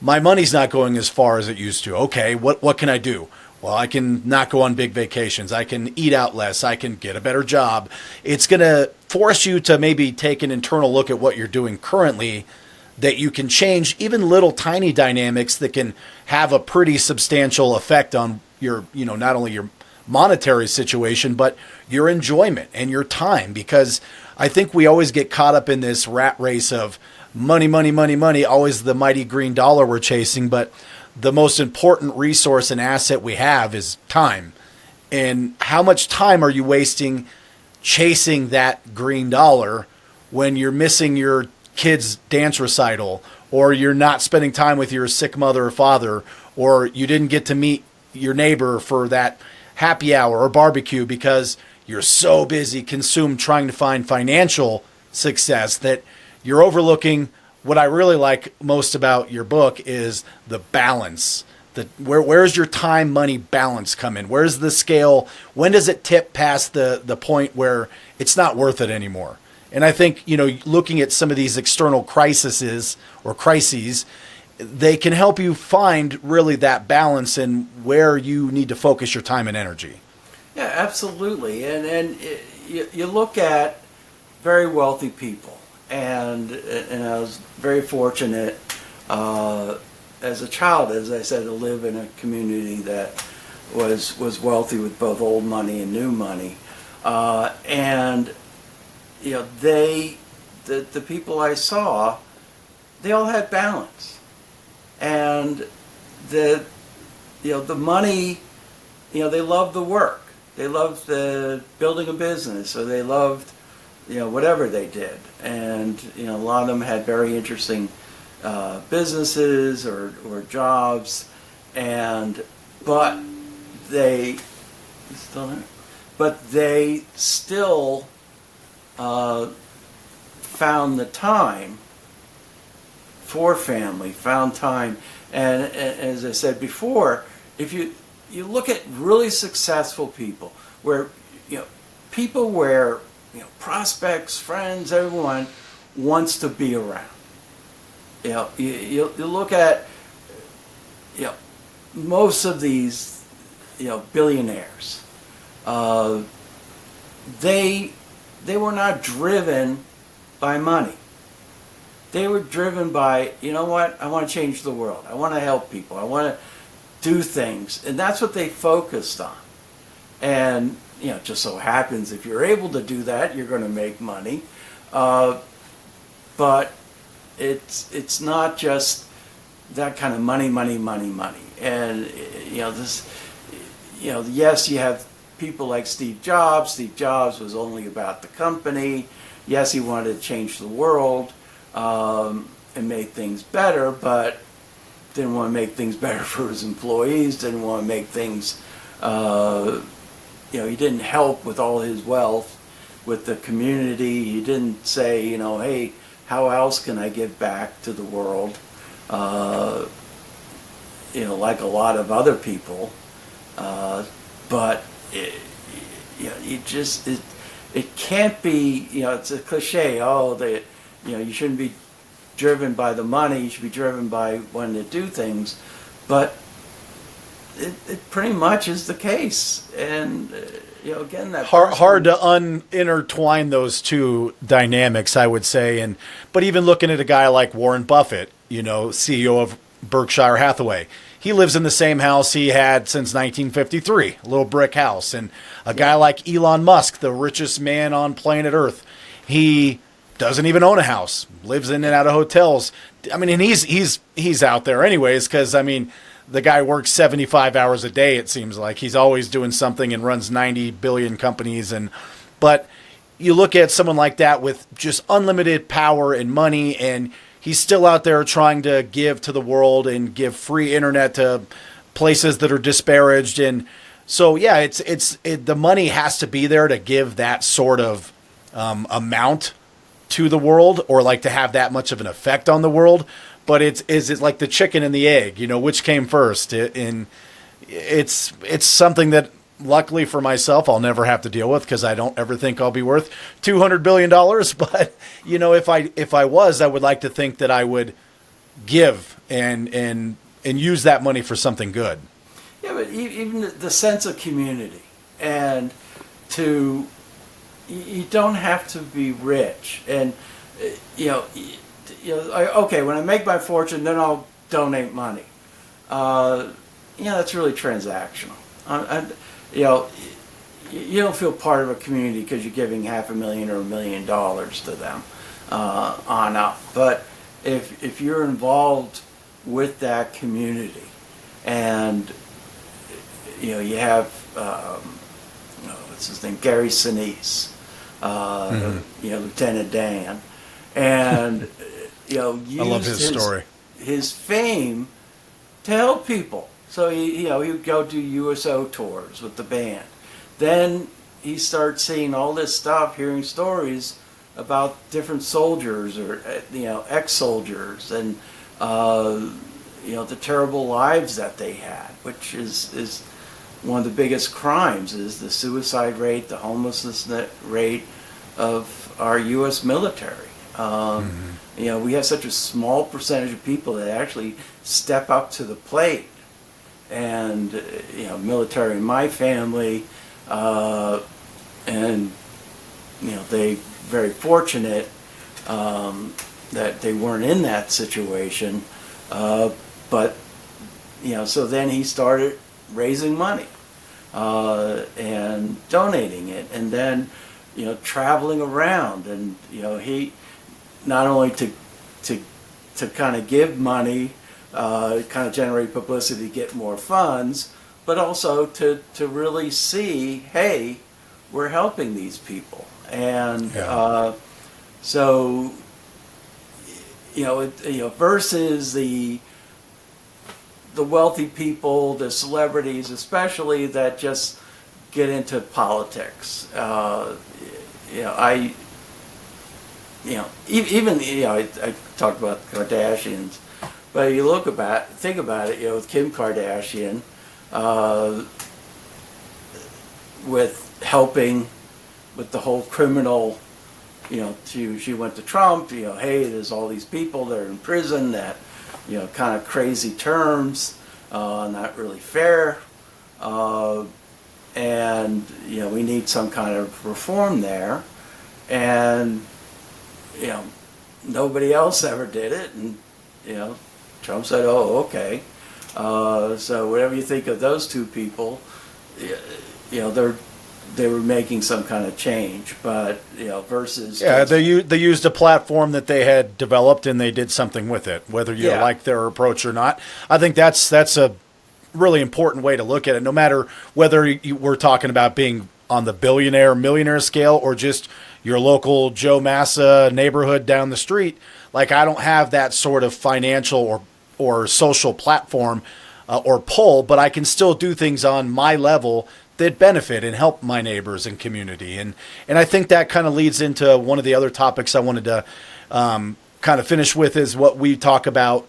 my money's not going as far as it used to. Okay, what can I do? Well, I can not go on big vacations. I can eat out less. I can get a better job. It's going to force you to maybe take an internal look at what you're doing currently, that you can change even little tiny dynamics that can have a pretty substantial effect on your, not only your monetary situation, but your enjoyment and your time. Because I think we always get caught up in this rat race of money, money, money, money, always the mighty green dollar we're chasing. But the most important resource and asset we have is time. And how much time are you wasting chasing that green dollar when you're missing your kid's dance recital, or you're not spending time with your sick mother or father, or you didn't get to meet your neighbor for that happy hour or barbecue because you're so busy consumed trying to find financial success that you're overlooking. What I really like most about your book is the balance. Where's your time money balance come in? Where's the scale? When does it tip past the point where it's not worth it anymore? And I think, looking at some of these external crises, they can help you find really that balance and where you need to focus your time and energy. Yeah, absolutely. And you look at very wealthy people, and I was very fortunate as a child, as I said, to live in a community that was wealthy with both old money and new money, and the people I saw, they all had balance, and the money, they loved the work, they loved the building a business, or they loved whatever they did, and a lot of them had very interesting businesses or jobs, but they still found the time for family, found time, and as I said before, if you look at really successful people, where prospects, friends, everyone wants to be around. You look at most of these billionaires. They were not driven by money. They were driven by, I want to change the world. I want to help people. I want to do things, and that's what they focused on. And it just so happens if you're able to do that, you're going to make money. But it's not just that kind of money. And yes, you have people like Steve Jobs. Steve Jobs was only about the company. Yes, he wanted to change the world and make things better, but didn't want to make things better for his employees. Didn't want to make things. He didn't help with all his wealth with the community. He didn't say, hey, how else can I give back to the world? Like a lot of other people. But it can't be. It's a cliche. You shouldn't be driven by the money. You should be driven by wanting to do things. But it pretty much is the case. And again, that hard to intertwine those two dynamics, I would say. But even looking at a guy like Warren Buffett, CEO of Berkshire Hathaway, he lives in the same house he had since 1953, a little brick house. And a guy like Elon Musk, the richest man on planet Earth, he doesn't even own a house, lives in and out of hotels. I mean, and he's out there anyways, because the guy works 75 hours a day, it seems like. He's always doing something and runs 90 billion companies. But you look at someone like that with just unlimited power and money, and he's still out there trying to give to the world and give free internet to places that are disparaged. And so, yeah, the money has to be there to give that sort of amount to the world, or like to have that much of an effect on the world. But is it like the chicken and the egg, which came first? It's something that, luckily for myself, I'll never have to deal with, because I don't ever think I'll be worth $200 billion. But, if I was, I would like to think that I would give and use that money for something good. Yeah, but even the sense of community, and you don't have to be rich. And, okay, when I make my fortune, then I'll donate money. That's really transactional. You don't feel part of a community because you're giving $500,000 or $1 million to them on up. But if you're involved with that community, and you have what's his name, Gary Sinise, Lieutenant Dan, and I love used his story. his fame to help people. So he would go do USO tours with the band. Then he starts seeing all this stuff, hearing stories about different soldiers or ex-soldiers and the terrible lives that they had, which is one of the biggest crimes, is the suicide rate, the homelessness rate of our U.S. military. We have such a small percentage of people that actually step up to the plate. And military in my family, and they very fortunate that they weren't in that situation. But so then he started raising money and donating it, and then traveling around, and he not only to kind of give money, kind of generate publicity, get more funds, but also to really see, hey, we're helping these people. And so versus the wealthy people, the celebrities especially, that just get into politics. I talked about the Kardashians, but you think about it, with Kim Kardashian, with helping with the whole criminal, she went to Trump, hey, there's all these people that are in prison that, kind of crazy terms, not really fair, and, we need some kind of reform there, and, nobody else ever did it, and, Trump said, oh, okay. So whatever you think of those two people, they were making some kind of change, but versus they used a platform that they had developed and they did something with it, whether you like their approach or not. I think that's a really important way to look at it. No matter whether we're talking about being on the billionaire, millionaire scale, or just your local Joe Massa neighborhood down the street. Like, I don't have that sort of financial or social platform or pull, but I can still do things on my level that benefit and help my neighbors and community. And I think that kind of leads into one of the other topics I wanted to kind of finish with, is what we talk about,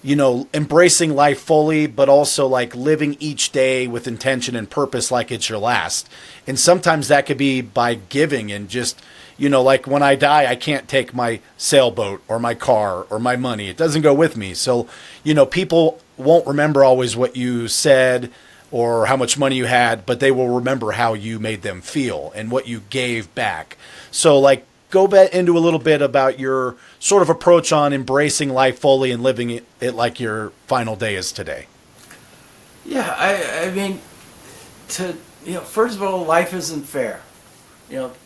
embracing life fully, but also like living each day with intention and purpose like it's your last. And sometimes that could be by giving and just, like when I die, I can't take my sailboat or my car or my money. It doesn't go with me. So, people won't remember always what you said or how much money you had, but they will remember how you made them feel and what you gave back. So like, go into a little bit about your sort of approach on embracing life fully and living it like your final day is today. Yeah, I mean, first of all, life isn't fair.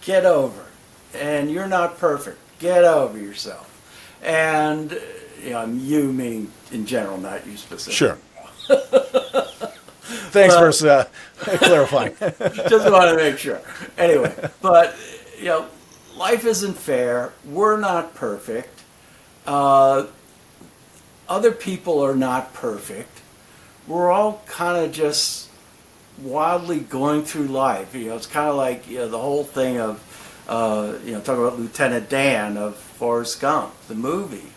Get over it. And you're not perfect. Get over yourself. And, you meaning in general, not you specifically. Sure. Thanks for clarifying. Just wanted to make sure. Anyway, but, life isn't fair. We're not perfect. Other people are not perfect. We're all kind of just wildly going through life. It's kind of like the whole thing of, talking about Lieutenant Dan of Forrest Gump, the movie,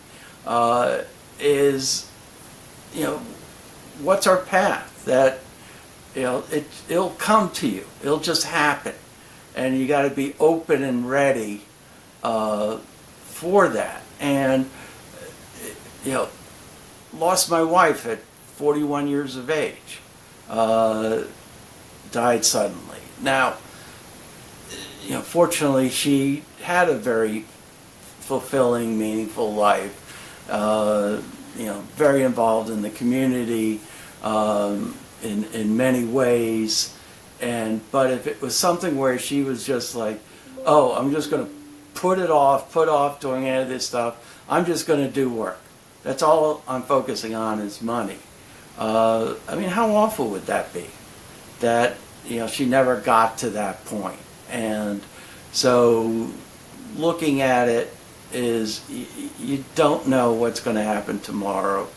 is, what's our path? That, it'll come to you. It'll just happen. And you got to be open and ready for that. And, lost my wife at 41 years of age. Died suddenly. Now, fortunately, she had a very fulfilling, meaningful life. Very involved in the community in many ways. But if it was something where she was just like, oh, I'm just going to put off doing any of this stuff, I'm just going to do work. That's all I'm focusing on is money. How awful would that be? That, she never got to that point. And, So looking at it is you don't know what's going to happen tomorrow.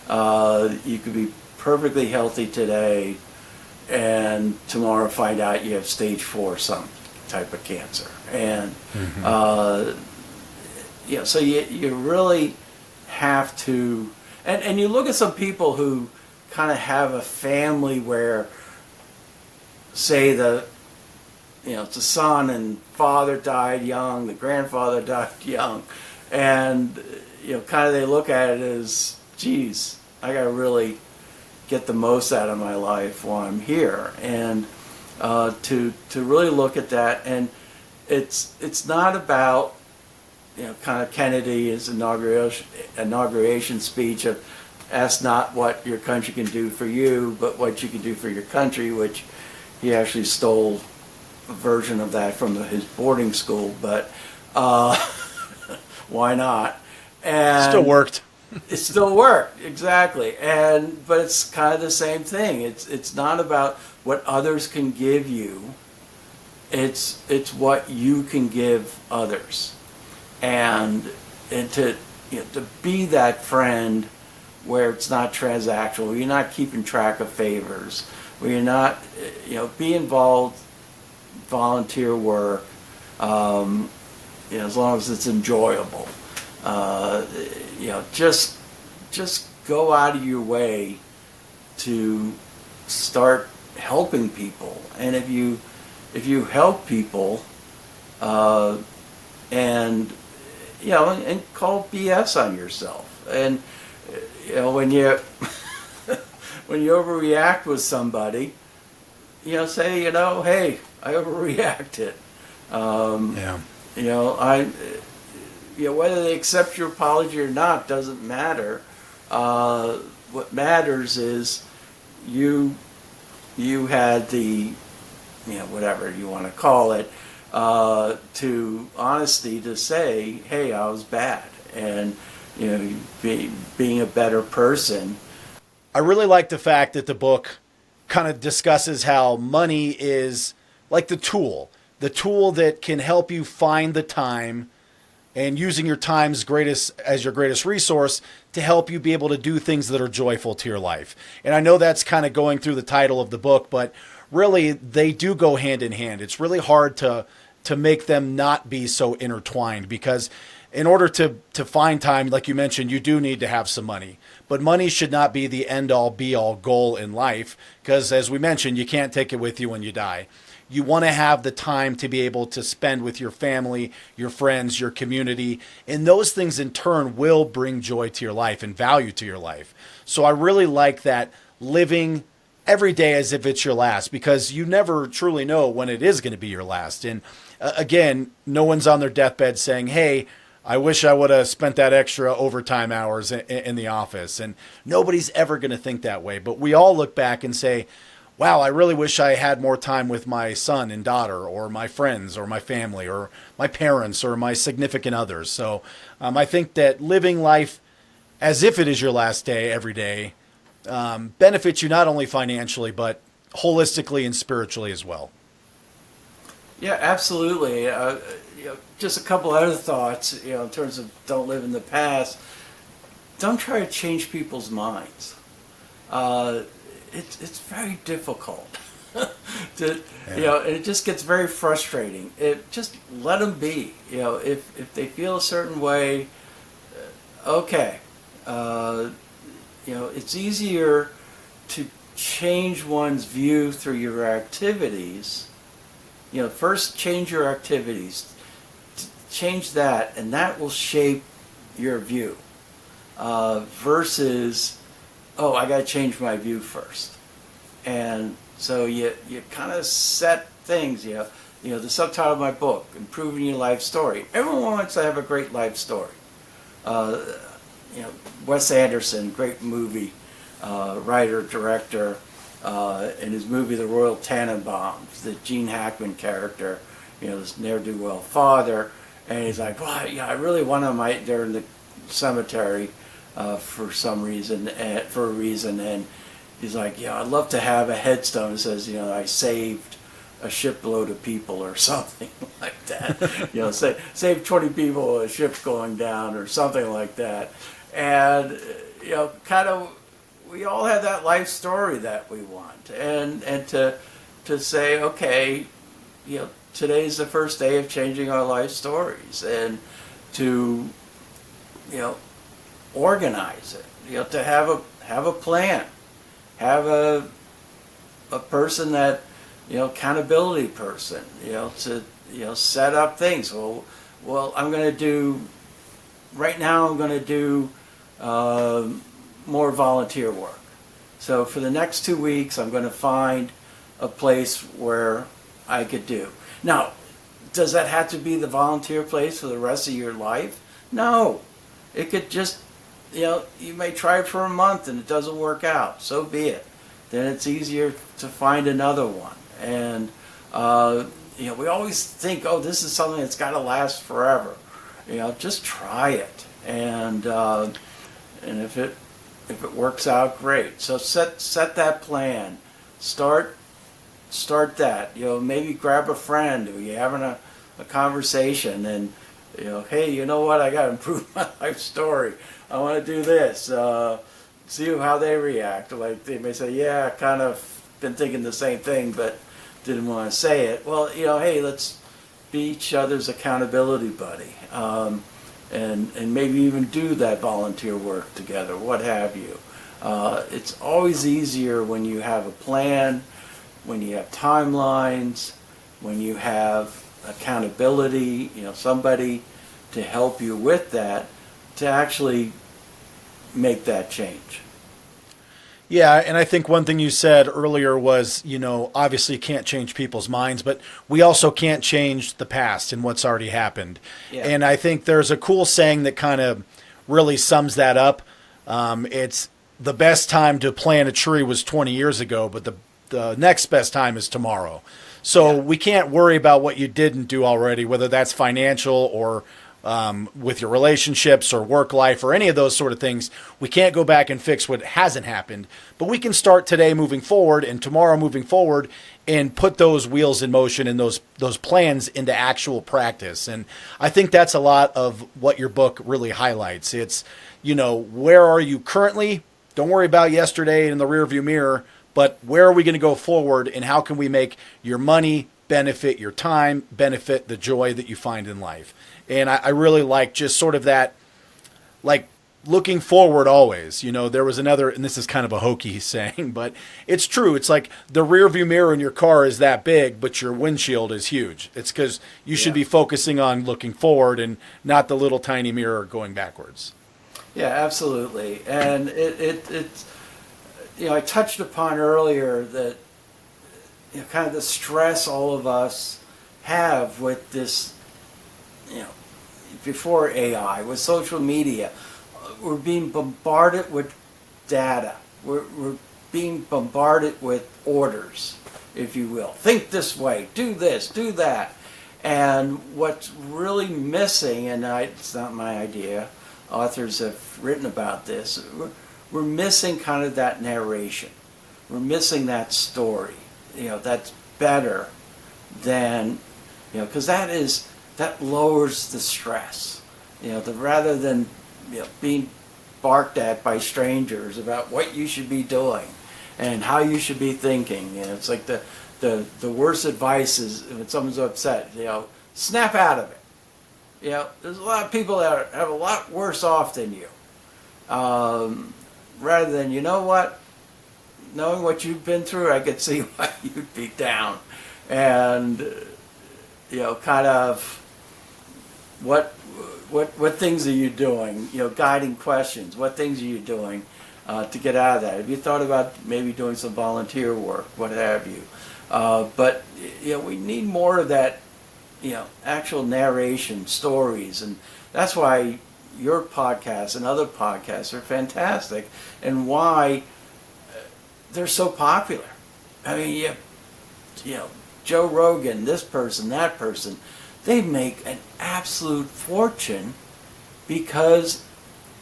You could be perfectly healthy today and tomorrow find out you have stage 4 some type of cancer. And so you really have to, and you look at some people who kind of have a family where, say, the son and father died young, the grandfather died young, and kind of they look at it as, geez, I got to really get the most out of my life while I'm here, and to really look at that. And it's not about kind of Kennedy's inauguration speech of ask not what your country can do for you, but what you can do for your country, which he actually stole a version of that from his boarding school, but why not? And Still worked. It still worked, exactly. But it's kind of the same thing. It's not about what others can give you. It's what you can give others, and to be that friend where it's not transactional, where you're not keeping track of favors, where you're not be involved, volunteer work, as long as it's enjoyable. Just go out of your way to start helping people. And if you help people, and call BS on yourself, and when you when you overreact with somebody, say hey, I overreacted. Whether they accept your apology or not doesn't matter. What matters is you had the, whatever you want to call it, to honesty to say, hey, I was bad, and being a better person. I really like the fact that the book kind of discusses how money is like the tool that can help you find the time, and using your time as your greatest resource to help you be able to do things that are joyful to your life. And I know that's kind of going through the title of the book, but really they do go hand in hand. It's really hard to make them not be so intertwined, because in order to find time, like you mentioned, you do need to have some money. But money should not be the end-all, be-all goal in life, because as we mentioned, you can't take it with you when you die. You want to have the time to be able to spend with your family, your friends, your community, and those things in turn will bring joy to your life and value to your life. So I really like that, living every day as if it's your last, because you never truly know when it is going to be your last. And again, no one's on their deathbed saying, hey, I wish I would have spent that extra overtime hours in the office. And nobody's ever going to think that way. But we all look back and say, wow, I really wish I had more time with my son and daughter, or my friends, or my family, or my parents, or my significant others. So I think that living life as if it is your last day every day benefits you not only financially, but holistically and spiritually as well. Yeah, absolutely. Just a couple other thoughts, in terms of don't live in the past. Don't try to change people's minds. It's very difficult. It just gets very frustrating. Just let them be. If they feel a certain way, okay. It's easier to change one's view through your activities. First change your activities. Change that, and that will shape your view. Versus, oh, I got to change my view first. And so you kind of set things, the subtitle of my book, Improving Your Life Story. Everyone wants to have a great life story. Wes Anderson, great movie writer, director, in his movie The Royal Tenenbaums, the Gene Hackman character, this ne'er-do-well father, and he's like, well, I really want him out there in the cemetery for a reason, and he's like, I'd love to have a headstone that says, I saved a shipload of people or something like that. Save 20 people, a ship's going down or something like that. And, kind of, we all have that life story that we want. And to say, okay, today's the first day of changing our life stories, and to, organize it, to have a plan, have a person that, accountability person, to, set up things. Well, right now I'm going to do more volunteer work. So for the next 2 weeks, I'm going to find a place where I could do. Now, does that have to be the volunteer place for the rest of your life? No. It could just, you may try it for a month and it doesn't work out. So be it. Then it's easier to find another one. And, we always think, oh, this is something that's got to last forever. Just try it. And if it works out, great. So set that plan. Start that. Maybe grab a friend. You're having a conversation, and hey, you know what? I got to improve my life story. I want to do this. See how they react. Like they may say, yeah, I kind of been thinking the same thing, but didn't want to say it. Well, hey, let's be each other's accountability buddy, and maybe even do that volunteer work together. What have you? It's always easier when you have a plan, when you have timelines, when you have accountability, somebody to help you with that, to actually make that change. Yeah, and I think one thing you said earlier was, obviously you can't change people's minds, but we also can't change the past and what's already happened. Yeah. And I think there's a cool saying that kind of really sums that up. It's the best time to plant a tree was 20 years ago, but the next best time is tomorrow. So we can't worry about what you didn't do already, whether that's financial or with your relationships or work life or any of those sort of things. We can't go back and fix what hasn't happened, but we can start today moving forward and tomorrow moving forward and put those wheels in motion and those plans into actual practice. And I think that's a lot of what your book really highlights. It's, where are you currently? Don't worry about yesterday in the rearview mirror, but where are we going to go forward, and how can we make your money benefit your time, benefit the joy that you find in life? And I really like just sort of that, like looking forward always. There was another, and this is kind of a hokey saying, but it's true. It's like the rear view mirror in your car is that big, but your windshield is huge. It's because you should be focusing on looking forward and not the little tiny mirror going backwards. Yeah, absolutely. And it's, I touched upon earlier that, kind of the stress all of us have with this, before AI, with social media. We're being bombarded with data. We're being bombarded with orders, if you will. Think this way, do this, do that. And what's really missing, and it's not my idea, authors have written about this, we're missing kind of that narration. We're missing that story, that's better than, because that lowers the stress, rather than being barked at by strangers about what you should be doing and how you should be thinking. It's like the worst advice is when someone's upset, snap out of it. There's a lot of people that have a lot worse off than you. Rather than, knowing what you've been through, I could see why you'd be down. And, kind of what things are you doing? Guiding questions. What things are you doing to get out of that? Have you thought about maybe doing some volunteer work, what have you? But we need more of that, actual narration, stories, and that's why your podcast and other podcasts are fantastic, and why they're so popular. I mean, Joe Rogan, this person, that person, they make an absolute fortune because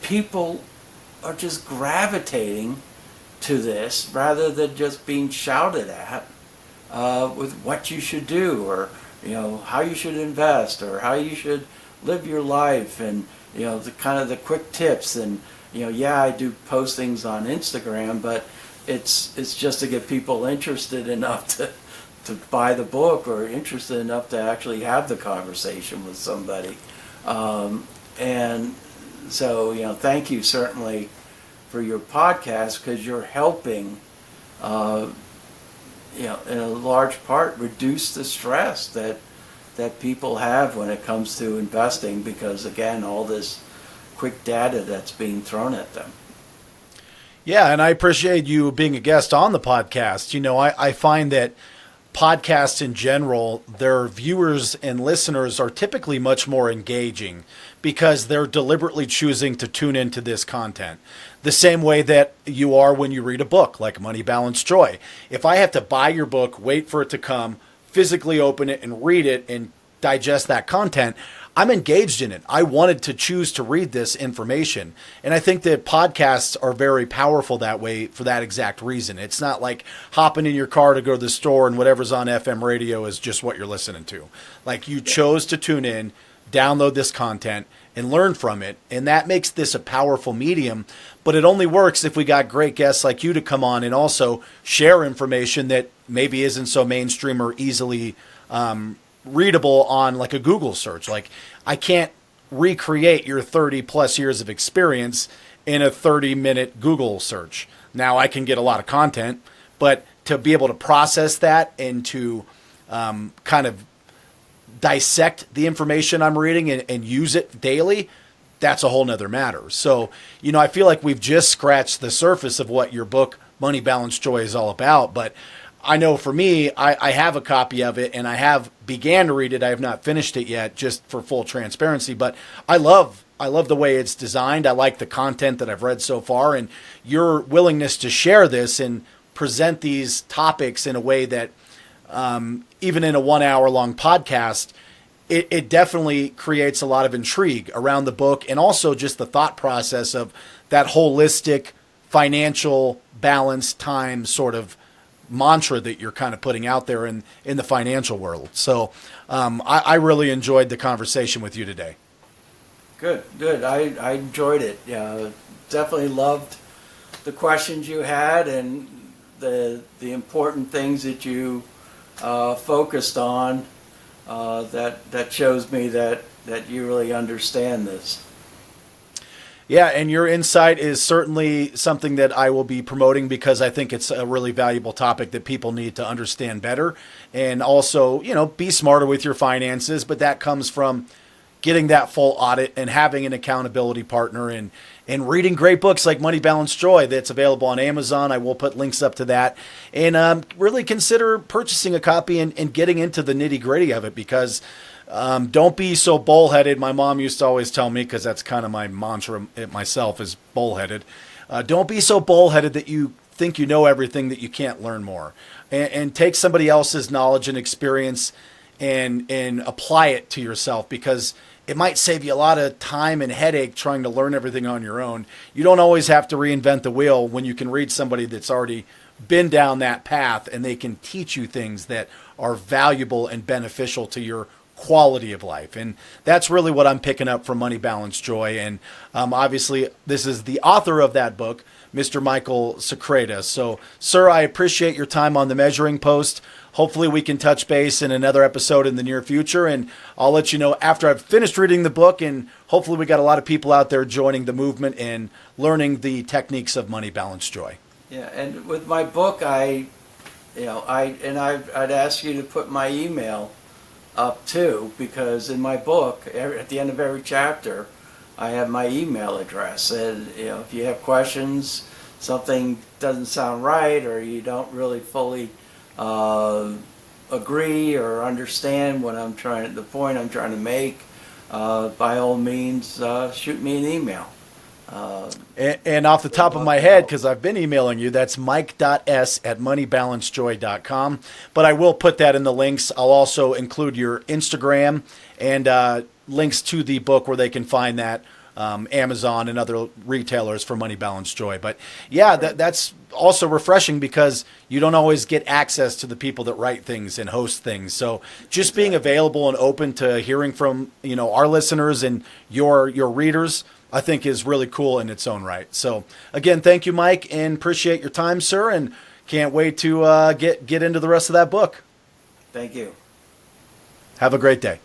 people are just gravitating to this rather than just being shouted at with what you should do, or how you should invest, or how you should live your life, and the kind of the quick tips. And yeah, I do postings on Instagram, but it's just to get people interested enough to buy the book, or interested enough to actually have the conversation with somebody. And so, thank you certainly for your podcast, because you're helping, in a large part, reduce the stress that people have when it comes to investing, because again, all this quick data that's being thrown at them. Yeah, and I appreciate you being a guest on the podcast. I find that podcasts in general, their viewers and listeners are typically much more engaging because they're deliberately choosing to tune into this content. The same way that you are when you read a book like Money, Balance, Joy. If I have to buy your book, wait for it to come, physically open it and read it and digest that content, I'm engaged in it. I wanted to choose to read this information. And I think that podcasts are very powerful that way for that exact reason. It's not like hopping in your car to go to the store and whatever's on FM radio is just what you're listening to. Like, you chose to tune in, download this content, and learn from it. And that makes this a powerful medium. But it only works if we got great guests like you to come on and also share information that maybe isn't so mainstream or easily readable on like a Google search. Like, I can't recreate your 30 plus years of experience in a 30-minute Google search. Now I can get a lot of content, but to be able to process that and to kind of dissect the information I'm reading and use it daily, that's a whole nother matter. So, I feel like we've just scratched the surface of what your book, Money, Balance, Joy, is all about. But I know for me, I have a copy of it, and I have began to read it. I have not finished it yet, just for full transparency. But I love the way it's designed. I like the content that I've read so far, and your willingness to share this and present these topics in a way that, even in a 1 hour long podcast, it definitely creates a lot of intrigue around the book, and also just the thought process of that holistic financial balance time sort of mantra that you're kind of putting out there in the financial world. So I really enjoyed the conversation with you today. Good. I enjoyed it. Definitely loved the questions you had, and the important things that you focused on. That shows me that you really understand this. Yeah, and your insight is certainly something that I will be promoting, because I think it's a really valuable topic that people need to understand better. And also, be smarter with your finances, but that comes from getting that full audit and having an accountability partner, and reading great books like Money, Balance, Joy that's available on Amazon. I will put links up to that. And really consider purchasing a copy and getting into the nitty-gritty of it, because don't be so bullheaded. My mom used to always tell me, because that's kind of my mantra myself, is bullheaded. Don't be so bullheaded that you think you know everything, that you can't learn more. And take somebody else's knowledge and experience and apply it to yourself, because it might save you a lot of time and headache trying to learn everything on your own. You don't always have to reinvent the wheel when you can read somebody that's already been down that path, and they can teach you things that are valuable and beneficial to your quality of life. And that's really what I'm picking up from Money, Balance, Joy. And obviously, this is the author of that book, Mr. Michael Sakraida. So, sir, I appreciate your time on the Measuring Post. Hopefully we can touch base in another episode in the near future, and I'll let you know after I've finished reading the book, and hopefully we got a lot of people out there joining the movement and learning the techniques of Money, Balance, Joy. Yeah, and with my book, I'd ask you to put my email up too, because in my book, at the end of every chapter, I have my email address. And if you have questions, something doesn't sound right, or you don't really fully agree or understand the point I'm trying to make, by all means, shoot me an email. And off the top of my head, because I've been emailing you, that's mike.s@moneybalancejoy.com. But I will put that in the links. I'll also include your Instagram and links to the book where they can find that Amazon and other retailers for Money Balance Joy. But yeah, that's also refreshing because you don't always get access to the people that write things and host things. So just being available and open to hearing from, our listeners and your readers, I think is really cool in its own right. So again, thank you, Mike, and appreciate your time, sir, and can't wait to get into the rest of that book. Thank you. Have a great day.